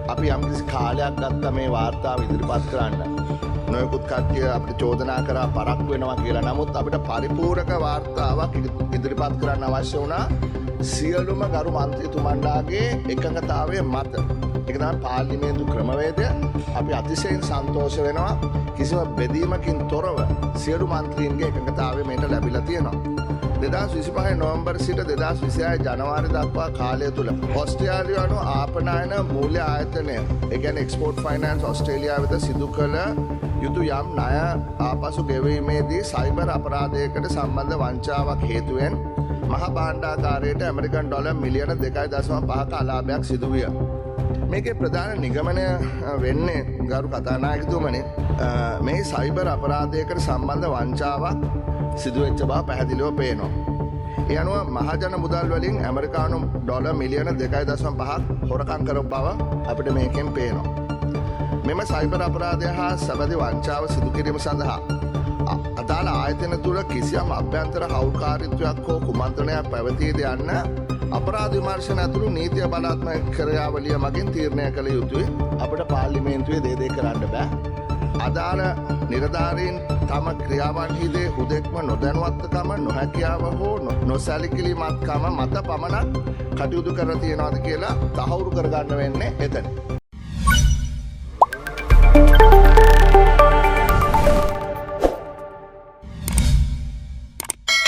අපි යම්කිසි කාලයක් ගත්තා මේ වාර්තාව ඉදිරිපත් කරන්න. නොයෙකුත් කට්ටිය අපිට චෝදනා කරා පරක් වෙනවා කියලා. නමුත් අපිට පරිපූර්ණක වාර්තාවක් ඉදිරිපත් කරන්න අවශ්‍ය වුණා සියලුම ගරු මන්ත්‍රීතුමන්ලාගේ එකඟතාවය මත. ඒක තමයි පාර්ලිමේන්තු ක්‍රමවේදය. අපි අතිශයින් සන්තෝෂ වෙනවා කිසිම බෙදීමකින් තොරව සියලු මන්ත්‍රීන්ගේ එකඟතාවය මේට ලැබිලා තියෙනවා. 2025 නොවැම්බර් සිට 2026 ජනවාරි දක්වා කාලය තුල ඕස්ට්‍රේලියානු ආපනයන මූල්‍ය ආයතනය ඒ කියන්නේ එක්ස්පෝර්ට් ෆයිනෑන්ස් ඕස්ට්‍රේලියාව වෙත සිදු කළ යුතු යම් ණය ආපසු ගෙවීමේදී සයිබර් අපරාධයකට සම්බන්ධ වංචාවක් හේතුවෙන් මහ භාණ්ඩාගාරයට ඇමරිකන් ඩොලර් මිලියන 2.5ක අලාභයක් සිදු විය. මේකේ ප්‍රධාන නිගමනය වෙන්නේ ගරු කතානායකතුමනි මේ සයිබර් අපරාධයකට සම්බන්ධ වංචාවක් සිදුවෙච්ච බව පැහැදිලිව පේනවා. ඒ අනුව මහජන මුදල් වලින් ඇමරිකානු ඩොලර් මිලියන 2.5ක් හොරකම් කරපු බව අපිට මේකෙන් පේනවා. මෙම සයිබර් අපරාධය හා සබැඳි වංචාව සිදු කිරීම සඳහා අදාළ ආයතන තුළ කිසියම් අභ්‍යන්තර හවුල්කාරීත්වයක් හෝ කුමන්ත්‍රණයක් පැවතීද යන්න අපරාධ විමර්ශන ඇතුළු නීතිය බලාත්මක ක්‍රියාවලිය මගින් තීරණය කළ යුතුයි. අපිට පාර්ලිමේන්තුවේ දේ කරන්න බෑ. අදාළ නිලධාරීන් තම ක්‍රියාවන්හිදී හුදෙක්ම නොදැනුවත්කම නොහැකියාව හෝ නොසැලකිලිමත්කම මත පමණක් කටයුතු කර තියනවාද කියලා තහවුරු කරගන්න වෙන්නේ එතන.